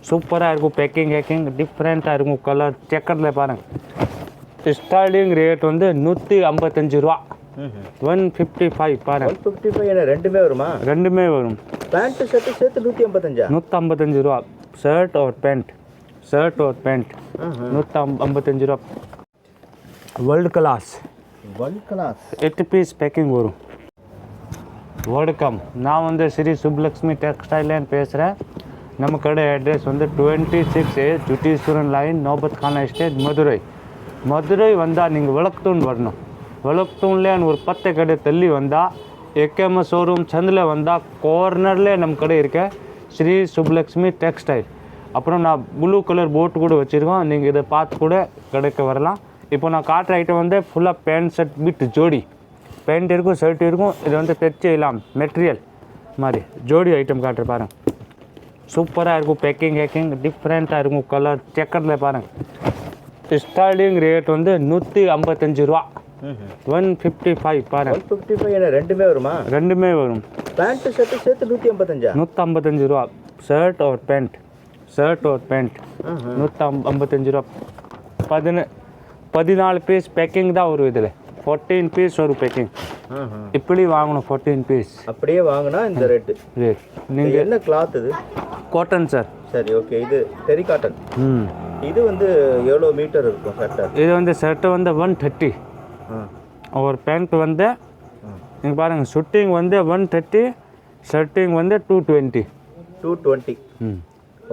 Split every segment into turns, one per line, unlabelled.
சூப்பராக இருக்கும். பேக்கிங் டிஃப்ரெண்ட்டாக இருக்கும். கலர் செக்கரில் பாருங்கள். ஸ்டார்டிங் ரேட் வந்து 155 ரூபா. 155 பாருங்கள்.
155 என்ன ரெண்டுமே வருமா?
ரெண்டுமே வரும்.
பேண்ட் ஷர்ட்டு சேர்த்து 155.
155 ரூபா. ஷர்ட் और पैंट 155 ரூபா. வேர்ல்டு கிளாஸ் 8 பீஸ் பேக்கிங் வரும். வணக்கம், நான் வந்து ஸ்ரீ சுப்லக்ஷ்மி டெக்ஸ்டைல்லேருந்து பேசுகிறேன். நம்ம கடை அட்ரஸ் வந்து 26A ஜுட்டீஸ்வரன் லைன், நோபத் கானா எஸ்டேட், மதுரை வந்தால் நீங்கள் விளக்குத்தூண் வரணும். விளக்குத்தூண்லேயே ஒரு 10 கடை தள்ளி வந்தால் எக்கேஎம்எஸ் ஷோரூம் சந்தில் வந்தால் கார்னர்லேயே நம்ம கடை இருக்க ஸ்ரீ சுப்லக்ஷ்மி டெக்ஸ்டைல். அப்புறம் நான் ப்ளூ கலர் போட்டு கூட வச்சுருக்கோம். நீங்கள் இதை பார்த்து கூட கடைக்கு வரலாம். இப்போ நான் காட்டுற ஐட்டம் வந்து ஃபுல்லாக பேண்ட் ஷர்ட் வித் ஜோடி. பேண்ட் இருக்கும், ஷர்ட் இருக்கும். இது வந்து தைச்சு எல்லாம் மெட்டீரியல் மாதிரி ஜோடி ஐட்டம் காட்டுற பாருங்கள். சூப்பராக இருக்கும். பேக்கிங் டிஃப்ரெண்ட்டாக இருக்கும். கலர் செக்கரில் பாருங்கள். ஸ்டார்டிங் ரேட் வந்து 155 ரூபா. 155 பாருங்கள்.
155 என்ன ரெண்டுமே வருமா?
ரெண்டுமே வரும்.
பேண்ட் ஷர்ட்டு சேர்த்து 155.
155 ரூபா. ஷர்ட் और पैंट 155 ரூபா. 14 பீஸ் பேக்கிங் தான் வரும். இதில் 14 பீஸ் வரும் பேக்கிங். இப்படி வாங்கணும் 14 பீஸ்.
அப்படியே வாங்கினா இந்த ரேட். நீங்கள் என்ன கிளாத் இது?
Cotton sir.
சரி, ஓகே. இது டெரி காட்டன். இது வந்து எவ்வளோ மீட்டர் இருக்கும் ஷர்ட்டு?
இது வந்து ஷர்ட்டு வந்து 130. ஒரு பேண்ட் வந்து நீங்கள் பாருங்கள், ஷூட்டிங் வந்து 130, ஷர்ட்டிங் வந்து 220.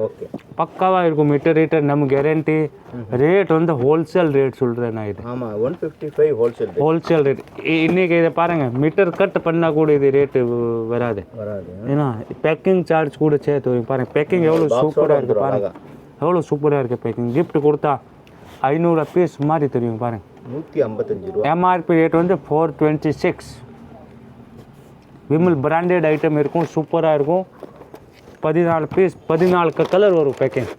ஓகே,
பக்காவாக இருக்கும். மீட்டர் நம்ம கேரண்டி. ரேட் வந்து ஹோல்சேல் ரேட் சொல்கிறேன் நான். இது
ஆமாம், 155
ஹோல்சேல் ரேட். இன்றைக்கி இதை பாருங்கள், மீட்டர் கட் பண்ணால் கூட இது ரேட்டு வராது. ஏன்னா பேக்கிங் சார்ஜ் கூட சேர்த்து வரும். பாருங்கள் பேக்கிங் எவ்வளோ சூப்பராக இருக்குது. பாருங்கள் எவ்வளோ சூப்பராக இருக்குது பேக்கிங். கிஃப்ட் கொடுத்தா 500 பீஸ் மாதிரி தெரியும். பாருங்கள்
155 ரூபா.
எம்ஆர்பி ரேட் வந்து 426. விமல் பிராண்டட் ஐட்டம் இருக்கும். சூப்பராக இருக்கும். 14 பீஸ், 14 கலர் வரும் பேக்கிங்.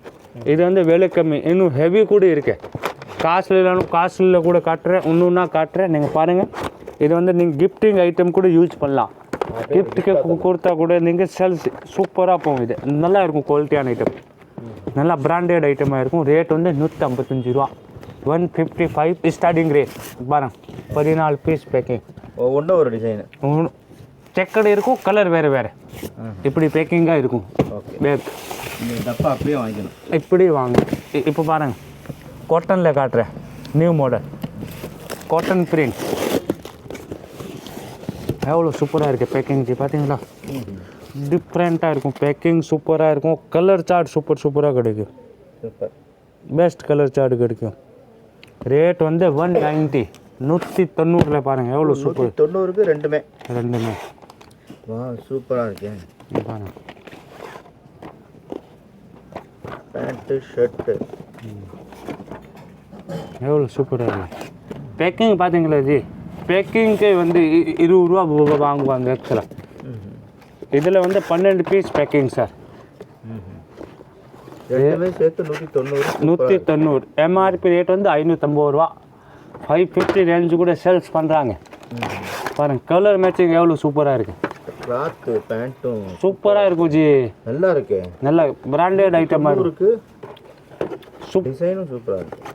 இது வந்து விலை கம்மி. இன்னும் ஹெவி கூட இருக்கு. காஸ்ட்லியில் கூட காட்டுறேன், ஒன்றுன்னா காட்டுறேன். நீங்கள் பாருங்கள், இது வந்து நீங்கள் கிஃப்டிங் ஐட்டம் கூட யூஸ் பண்ணலாம். கிஃப்ட்டுக்கு கொடுத்தா கூட நீங்கள் சேல்ஸ் சூப்பராக போகும். இது நல்லா இருக்கும். குவாலிட்டியான ஐட்டம், நல்லா பிராண்டட் ஐட்டமாக இருக்கும். ரேட் வந்து 155 ரூபா. 155 ஸ்டார்டிங் ரேட். பாருங்கள் 14 பீஸ் பேக்கிங்.
ஒன்றும் ஒரு டிசைனு
செக்கடு இருக்கும், கலர் வேறு இப்படி பேக்கிங்காக இருக்கும். பேக்
டப்பா அப்படியே வாங்கிக்கணும். இப்படி
வாங்க. இப்போ பாருங்கள், காட்டனில் காட்டுறேன். New model cotton print. எவ்வளோ சூப்பராக இருக்குது பேக்கிங். பார்த்தீங்களா, டிஃப்ரெண்ட்டாக இருக்கும். பேக்கிங் சூப்பராக இருக்கும். கலர் சார்ட் சூப்பராக கிடைக்கும். பெஸ்ட் கலர் சார்ட் கிடைக்கும். ரேட் வந்து 190. 190 பாருங்கள் எவ்வளோ சூப்பர்.
190க்கு ரெண்டுமே.
வா,
சூப்பராக இருக்கேன்.
பாருங்கள்
பேண்ட்டு ஷர்ட்டு
எவ்வளோ சூப்பராக இருக்குது. பேக்கிங் பார்த்தீங்களா ஜி, பேக்கிங்க்கு வந்து 20 ரூபா வாங்குவாங்க ஆக்சுவலாக. இதில் வந்து 12 பீஸ் பேக்கிங் சார்.
சேர்த்து 190.
எம்ஆர்பி ரேட் வந்து 550 ரூபா. 550 ரேஞ்சு கூட சேல்ஸ் பண்ணுறாங்க. பாருங்கள் கலர் மேட்சிங் எவ்வளோ சூப்பராக இருக்குது.
கிளாத்து பேண்ட்டும்
சூப்பராக இருக்கும் ஜி.
நல்லா இருக்கு.
நல்லா பிராண்டட் ஐட்டமாக இருக்குது.
டிசைனும் சூப்பராக இருக்குது.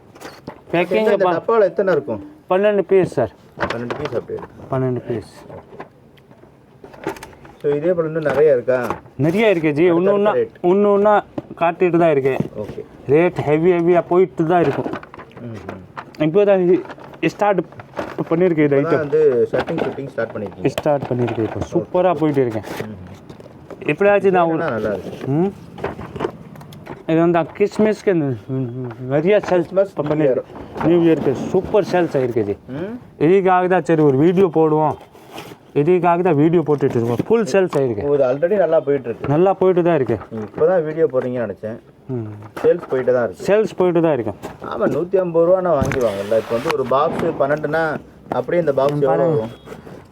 பேக்கிங்
டப்பாவில் எத்தனை இருக்கும்?
12 பீஸ் சார்.
12 பீஸ் அப்படியே.
12 பீஸ்.
ஸோ இதே போல் இன்னும் நிறைய இருக்கா? நிறைய
இருக்குது ஜி. ஒன்று காட்டிட்டு தான் இருக்கேன்.
ஓகே,
ரேட் ஹெவியாக போயிட்டு தான் இருக்கும். இப்போ தான் ஸ்டார்ட் பண்ணியிருக்கேன். இது ஐட்டம்
வந்து ஷூட்டிங் ஸ்டார்ட்
பண்ணியிருக்கேன். இப்போ சூப்பராக போயிட்டு இருக்கேன். எப்படியாச்சும் நான்
நல்லா இருக்கு.
இது வந்து கிறிஸ்மஸ்க்கு நிறைய சேல்ஸ் பண்ணியிருக்கேன். நியூ இயருக்கு சூப்பர் சேல்ஸ் ஆகிருக்கு ஜி. இதுக்காக தான் சரி ஒரு வீடியோ போடுவோம். இதுக்காக தான் வீடியோ போட்டுட்டு இருக்கோம். ஃபுல் சேல்ஸ் ஆகிருக்கு.
இது ஆல்ரெடி நல்லா போயிட்டு
தான் இருக்கு.
இப்போ தான் வீடியோ போடுறீங்கன்னு நினச்சேன். சேல்ஸ் போயிட்டு தான் இருக்கு. ஆமாம், 150 ரூபா நான் வாங்கிடுவாங்கல்ல. இப்போ வந்து ஒரு பாக்ஸு 12னா அப்படியே இந்த பாக்ஸ் வரும்.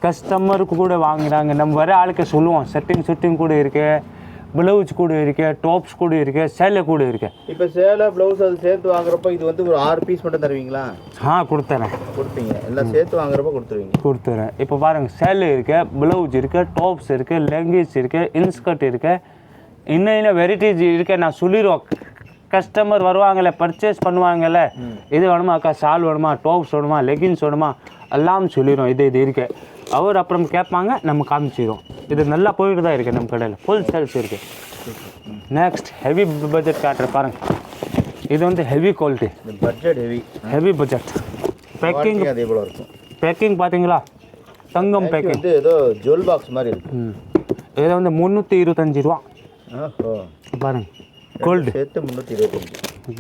கஸ்டமருக்கு கூட வாங்குறாங்க. நம்ம வர ஆளுக்கு சொல்லுவோம். ஷூட்டிங் கூட இருக்கு, ப்ளவுஸ் கூட இருக்கு, டாப்ஸ் கூட இருக்கு, சேலை கூட இருக்கு.
இப்போ சேலை ப்ளவுஸ் அது சேர்த்து வாங்குறப்ப இது வந்து ஒரு 6 பீஸ் மட்டும் தருவீங்களா? கொடுப்பீங்க. எல்லாம் சேர்த்து வாங்குறப்ப
கொடுத்துறேன். இப்போ பாருங்கள், சேலை இருக்கு, ப்ளவுஸ் இருக்கு, டாப்ஸ் இருக்கு, லெங்கின்ஸ் இருக்கு, இன்ஸ்கர்ட் இருக்கு, இன்னும் வெரைட்டிஸ் இருக்க நான் சொல்லிடுவோம். கஸ்டமர் வருவாங்கல்ல, பர்ச்சேஸ் பண்ணுவாங்கல்ல, இது வேணுமா அக்கா, ஷால் வேணுமா, டாப்ஸ் வேணுமா, லெகின்ஸ் வேணுமா, எல்லாம் சொல்லிடுவோம். இது இருக்கு. அவர் அப்புறம் கேட்பாங்க, நம்ம காமிச்சிடுவோம். இது நல்லா போயிட்டு தான் இருக்குது நம்ம கடையில், ஃபுல் சேல்ஸ் இருக்குது. நெக்ஸ்ட் ஹெவி பட்ஜெட் காட்டுற பாருங்க. இது வந்து heavy quality,
budget
heavy budget. Packing
அதே போல இருக்கும்.
பேக்கிங் பார்த்தீங்களா, தங்கம் பேக்கிங்.
இது ஏதோ ஜுவல் பாக்ஸ் மாதிரி இருக்கு.
இது வந்து 325 ரூபா பாருங்க. கோல்டு
சேர்த்து 325.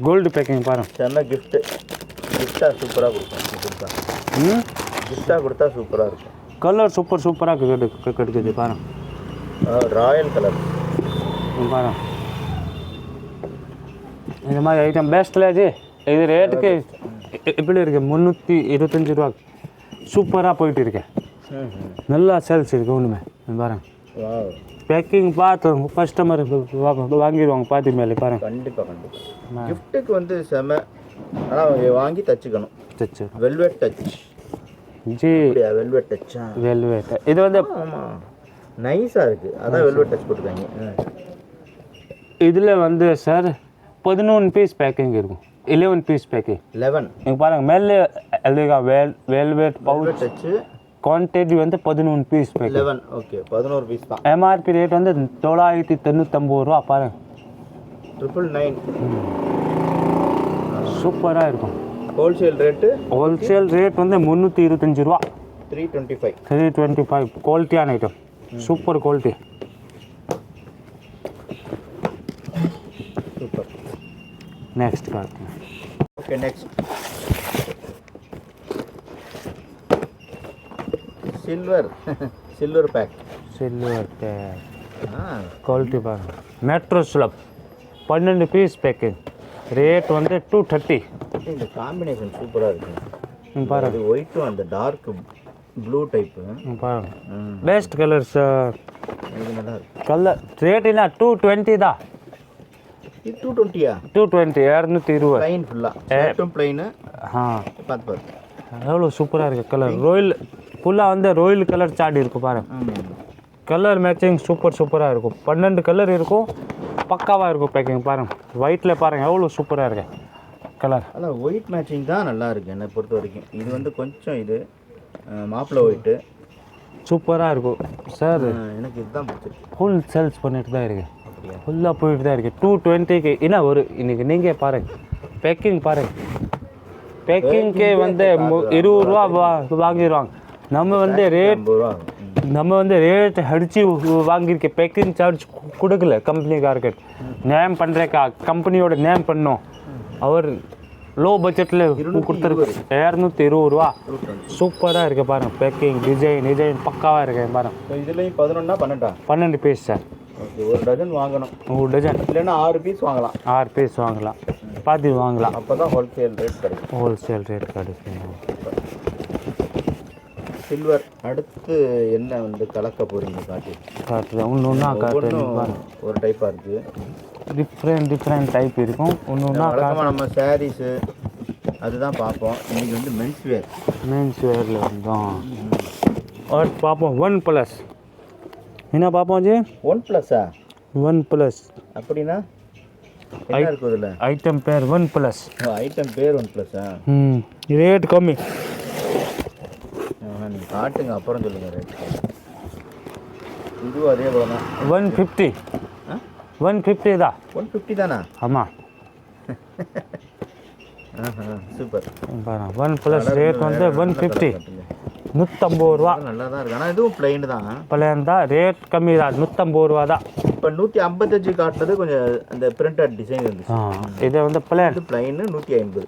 கோல்டு பேக்கிங் பாருங்க.
செம்ம கிஃப்டாக சூப்பராக கொடுக்கும். கிஃப்டாக கொடுத்தா சூப்பராக இருக்கும்.
கலர் சூப்பராக கிடைக்குது பாருங்க.
ராயல் கலர்
பாருங்க. இந்த மாதிரி ஐட்டம் பெஸ்ட்டில் இது ரேட்டுக்கு எப்படி இருக்கு, 325 ரூபா. சூப்பராக போயிட்டு இருக்கேன், நல்லா சேல்ஸ் இருக்குது. ஒன்றுமே பாருங்க. பேக்கிங் பார்த்து கஸ்டமர் வாங்கிடுவாங்க பாதி மேலே பாருங்க.
கண்டிப்பாக கிஃப்ட்டுக்கு வந்து செம. ஆனால் வாங்கி தச்சுக்கணும். தச்சு வெல்வெட் டச் வெல்வெட் டச்சா
வெல்வெட். இது வந்து
ஆமாம் நைஸாக இருக்குது, அதான் வெல்வெட் டச் போட்டுருக்காங்க.
இதில் வந்து சார் 11 பீஸ் பேக்கிங் இருக்கும். 11 பீஸ் பேக்கிங். 11 நீங்கள் பாருங்கள் மேலே எழுதுங்க. வெல்வெட் பவுச் டச்சு குவான்டிட்டி வந்து 11 பீஸ் பேக்கிங்.
11 ஓகே 11 பீஸ் தான்.
எம்ஆர்பி ரேட் வந்து 999 ரூபா பாருங்க. 999. சூப்பராக இருக்கும். ஹோல்சேல் ரேட் வந்து 325 ரூபா. 325 குவாலிட்டியான item, super quality. Super. Next card.
Okay next silver pack.
Quality பாருங்க. மெட்ரோ ஸ்லப் 12 பீஸ் பேக்கிங். ரேட் வந்து 230.
இந்த காம்பினேஷன் சூப்பராக இருக்குது
பாருங்க.
ஒயிட்டும் அந்த டார்க் ப்ளூ டைப்பு
பாருங்க. Best colours.
இது நல்லா இருக்கு.
கலர் ரேட் என்ன 220 தான்.
இது 220
220 220.
ப்ளைன் ஃபுல்லாக ப்ளைனு. பார்த்து
எவ்வளோ சூப்பராக இருக்குது கலர். ரோயல் ஃபுல்லாக வந்து ரோயல் கலர் சார்ட் இருக்கும் பாருங்க. கலர் மேட்சிங் சூப்பராக இருக்கும். 12 கலர் இருக்கும், பக்காவாக இருக்கும் பேக்கிங் பாருங்கள். ஒயிட்டில் பாருங்கள் எவ்வளோ சூப்பராக இருக்கு கலர்.
அதான் ஒயிட் மேட்சிங் தான் நல்லா இருக்குது என்னை பொறுத்த வரைக்கும். இது வந்து கொஞ்சம் இது மாப்பிள்ளை ஒயிட்டு
சூப்பராக இருக்கும் சார்.
எனக்கு இதுதான் பிடிச்சிருக்கு.
ஃபுல் சேல்ஸ் பண்ணிட்டு தான் இருக்குது, ஃபுல்லாக போயிட்டு தான் இருக்குது. 220க்கு என்ன ஒரு இன்றைக்கி நீங்கள் பாருங்கள் பேக்கிங் பாருங்கள். பேக்கிங்க்கே வந்து 20 ரூபா வாங்கிடுவாங்க. நம்ம வந்து ரேட் அடித்து வாங்கியிருக்க. பேக்கிங் சார்ஜ் கொடுக்கல கம்பெனிக்காரருக்கு. நேம் பண்ணுறக்கா கம்பெனியோட நேம் பண்ணோம். அவர் லோ பட்ஜெட்டில் கொடுத்துருக்கு 220 ரூபா. சூப்பராக இருக்குது பாருங்கள். பேக்கிங் டிசைன் பக்காவாக இருக்கு பாருங்கள்.
இதுலேயும் 12
பீஸ் சார்.
ஒரு டஜன் வாங்கணும்.
ஒரு டஜன்
இல்லைன்னா 6 பீஸ் வாங்கலாம்.
6 பீஸ் வாங்கலாம், பாதி வாங்கலாம்.
அப்போ தான் ஹோல்சேல் ரேட் கிடைக்கும். சில்வர் அடுத்து என்ன வந்து கலக்க போகிறீங்க
காட்டுறேன். ஒன்று காட்டுறேன்.
ஒரு டைப்பாக இருக்குது,
டிஃப்ரெண்ட் டைப் இருக்கும். ஒன்று
நம்ம சாரீஸு அதுதான் பார்ப்போம். இன்றைக்கி வந்து
மென்ஸ்வேரில் வந்தோம். பார்ப்போம் 1+ என்ன பார்ப்போம் ஜி.
1+ஆ?
1+
அப்படின்னா என்ன இருக்குது இதில்?
ஐட்டம் பேர் 1+.
ஐட்டம் பேர் 1+ஆ?
ரேட் கம்மி.
நீங்கள் காட்டுங்க அப்புறம் சொல்லுங்கள் ரேட். இதுவும் அதே போல தான்
150. 150 தான்.
150 தானா?
ஆமாம்.
சூப்பர்.
1+ ரேட் வந்து 150. 150 ரூபா.
நல்லா தான் இருக்குது. ஆனால் இதுவும் பிளைன்
தான். ரேட் கம்மி தான், 150 ரூபா தான்.
இப்போ 155 காட்டுறது கொஞ்சம் அந்த பிரிண்டட் டிசைன் இருந்துச்சு.
இது வந்து பிளைன்
150.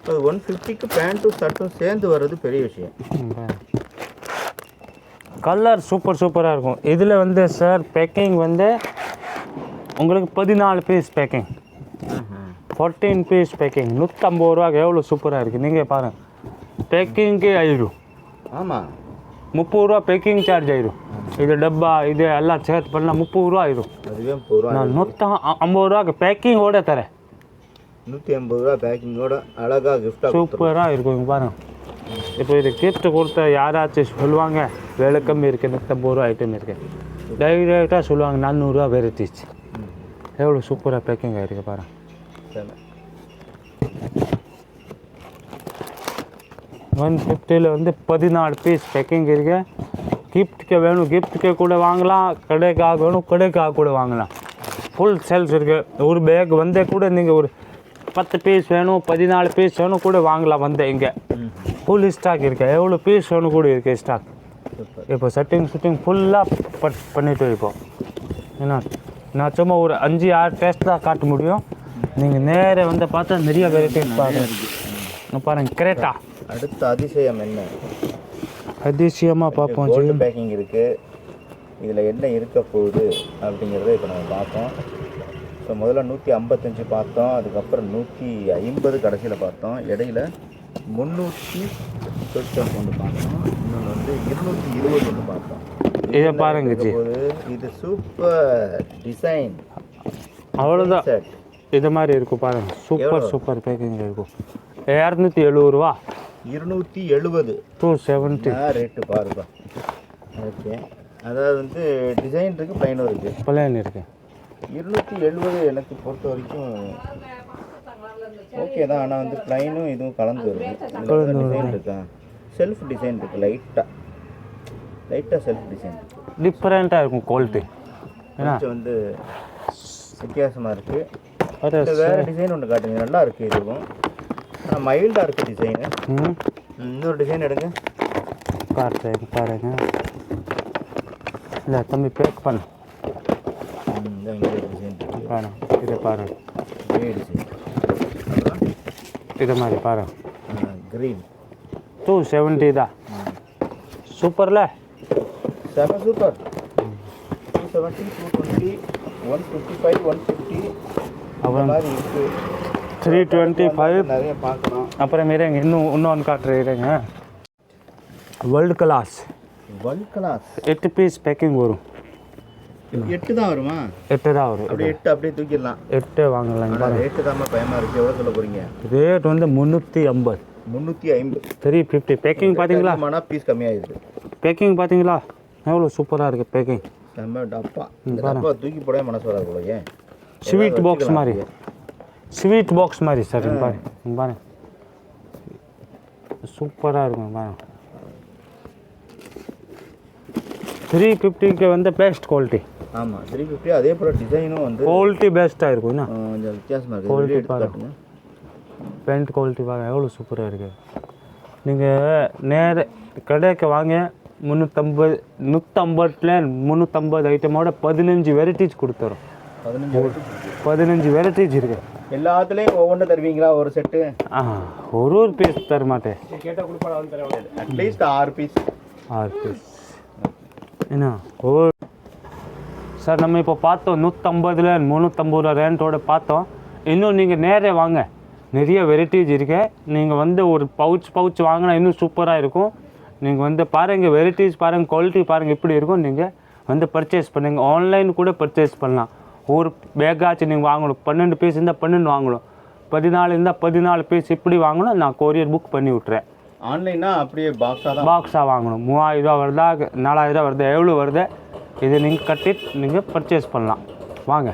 150க்கு பேண்ட்டும் ஷர்ட்டும் சேர்ந்து வர்றது பெரிய விஷயம்.
கலர் சூப்பராக இருக்கும். இதில் வந்து சார் பேக்கிங் வந்து உங்களுக்கு 14 பீஸ் பேக்கிங், 14 பீஸ் பேக்கிங் 150 ரூபாய்க்கு எவ்வளோ சூப்பராக இருக்குது. நீங்கள் பாருங்கள். பேக்கிங்க்கு ஆயிடும்.
ஆமாம்
30 ரூபா பேக்கிங் சார்ஜ் ஆயிடும். இது டப்பா இது எல்லாம் சேர்த்து பண்ணால் 30 ரூபா ஆயிடும்.
அதுவே 30 ரூபா.
நான் 150 ரூபாய்க்கு பேக்கிங்கோட தரேன்.
150 ரூபா பேக்கிங்கோட அழகாக கிஃப்டாக
சூப்பராக இருக்கும். இங்கே பாருங்கள். இப்போ இது கிஃப்ட் கொடுத்த யாராச்சும் சொல்லுவாங்க விலை கம்மி இருக்குது, 150 ரூபா ஐட்டம் இருக்குது. டைரெக்டாக சொல்லுவாங்க 400 வெரைட்டிஸ். எவ்வளோ சூப்பராக பேக்கிங் ஆகிருக்கு பாரு. 150 வந்து 14 பீஸ் பேக்கிங் இருக்கு. கிஃப்ட்டுக்கு வேணும், கிஃப்ட்டுக்கு கூட வாங்கலாம். கடைக்காக வேணும், கடைக்காக கூட வாங்கலாம். ஃபுல் சேல்ஸ் இருக்குது. ஒரு பேக் வந்தே கூட நீங்கள் ஒரு 10 பீஸ் வேணும், 14 பீஸ் வேணும் கூட வாங்கலாம். வந்து இங்கே ஃபுல் ஸ்டாக் இருக்குது. எவ்வளோ பீஸ் வேணும் கூட இருக்குது ஸ்டாக். இப்போ ஷூட்டிங் ஃபுல்லாக பண்ணிட்டு இருக்கோம். ஏன்னா நான் சும்மா ஒரு 5-6 டெஸ்ட் தான் காட்ட முடியும். நீங்கள் நேராக வந்து பார்த்தா நிறைய வெரைட்டிஸ் பாருங்க. பாருங்கள் கிரேட்டா.
அடுத்த அதிசயம் என்ன?
அதிசயமாக பார்ப்போம்.
கோல்டு பேக்கிங் இருக்குது. இதில் என்ன இருக்க போகுது அப்படிங்கிறத இப்போ நம்ம பார்ப்போம். ஸோ முதல்ல 155 பார்த்தோம், அதுக்கப்புறம் 150 கடைசியில் பார்த்தோம், இடையில 300 ஒன்று பார்த்தோம், இன்னொன்று வந்து 220 ஒன்று பார்த்தோம்.
இதை பாருங்க ஜி,
இது சூப்பர் டிசைன்.
அவ்வளோதான். இது மாதிரி இருக்கும் பாருங்கள். சூப்பர் பேக்கிங் இருக்கும். 270 ரூபா.
270
270
ரேட்டு பாருப்பா. ஓகே, அதாவது வந்து டிசைன் இருக்குது, ப்ளைனும் இருக்குது.
ப்ளைன் இருக்குது.
270 எனக்கு பொறுத்த வரைக்கும் ஓகே தான். ஆனால் வந்து ப்ளைனும் இதுவும் கலந்து வருது. டிசைன் இருக்கா, செல்ஃப் டிசைன் இருக்குது. லைட்டாக செல்ஃப் டிசைன்
டிஃப்ரெண்ட்டாக இருக்கும் குவாலிட்டி. ஏன்னா
வந்து வித்தியாசமாக இருக்குது. வேறு டிசைன் ஒன்று காட்டுங்க, நல்லா இருக்குது. இதுவும் ஆனால் மைல்டாக இருக்குது டிசைனு. இன்னொரு டிசைன் எடுங்க,
காட்டுறேன் பாருங்க. இல்லை தம்பி பேக் பண்ணு. பாருங்க, இதை பாருங்க. இது மாதிரி பாருங்க.
க்ரீன்
270 தான். சூப்பர்ல,
செம சூப்பர். 270, 220, 155, 150
அப்புறம்
மாதிரி இருக்குது.
325
நிறைய பார்க்கலாம்.
அப்புறம் இருங்க, இன்னொன்று காட்டுறேங்க. வேர்ல்டு கிளாஸ் 8 பீஸ் பேக்கிங் வரும்.
8 தான் வருமா?
8 தான் வரும்.
அப்படியே 8 அப்படியே தூக்கிடலாம்.
8 வாங்கலாம்.
ரேட்டு தான் பயமாக இருக்குது. எவ்வளோ சொல்ல போகிறீங்க?
ரேட் வந்து 350.
350.
350. பேக்கிங் பார்த்தீங்களா?
ஆனால் பீஸ் கம்மியாகிடுது.
பேக்கிங் பார்த்தீங்களா எவ்வளோ சூப்பராக இருக்குது பேக்கிங்.
செம்ம டப்பா. இந்த டப்பா தூக்கி போட மனசு வராது போல. ஏன்
ஸ்வீட் பாக்ஸ் மாதிரி சார். பாருங்க சூப்பராக இருக்கும். பாருங்க 350க்கு வந்து பெஸ்ட் குவாலிட்டி.
ஆமாம், 350. அதே போல் டிசைனும் வந்து
குவாலிட்டி பெஸ்ட்டாக இருக்கும். என்ன
கொஞ்சம் வித்தியாசமாக இருக்குது.
குவாலிட்டி பாருங்க, பேண்ட் குவாலிட்டி பாருங்க எவ்வளோ சூப்பராக இருக்குது. நீங்கள் நேர கடைக்கு வாங்க. 150 ஐட்டமோட 15 வெரைட்டிஸ் கொடுத்துரும். 15 வெரைட்டிஸ் இருக்குது.
எல்லாத்துலேயும் ஒவ்வொன்று தருவீங்களா? ஒரு செட்டு
ஒரு பீஸ் தர மாட்டேன்.
கேட்டால் கொடுப்பாங்க. At least 6 piece.
என்ன சார், நம்ம இப்போ பார்த்தோம் 150 350 ரேண்டோட பார்த்தோம். இன்னும் நீங்கள் நேரே வாங்க, நிறைய வெரைட்டிஸ் இருக்கு. நீங்கள் வந்து ஒரு பவுச் வாங்கினா இன்னும் சூப்பராக இருக்கும். நீங்கள் வந்து பாருங்கள், வெரைட்டிஸ் பாருங்கள், குவாலிட்டி பாருங்கள் எப்படி இருக்கும். நீங்கள் வந்து பர்ச்சேஸ் பண்ணுங்க. ஆன்லைன் கூட பர்ச்சேஸ் பண்ணலாம். ஒரு பேக்காச்சும் நீங்கள் வாங்கணும். 12 பீஸ் இருந்தால் 12 வாங்கணும். 14 இருந்தால் 14 பீஸ் இப்படி வாங்கணும். நான் கொரியர் புக் பண்ணி விட்றேன்.
ஆன்லைனா அப்படியே
பாக்ஸாக வாங்கணும். 3000 ரூபா வருதா, 4000 ரூபா வருதா, எவ்வளோ வருது, இதை நீங்கள் கட்டிட்டு நீங்கள் பர்ச்சேஸ் பண்ணலாம். வாங்க.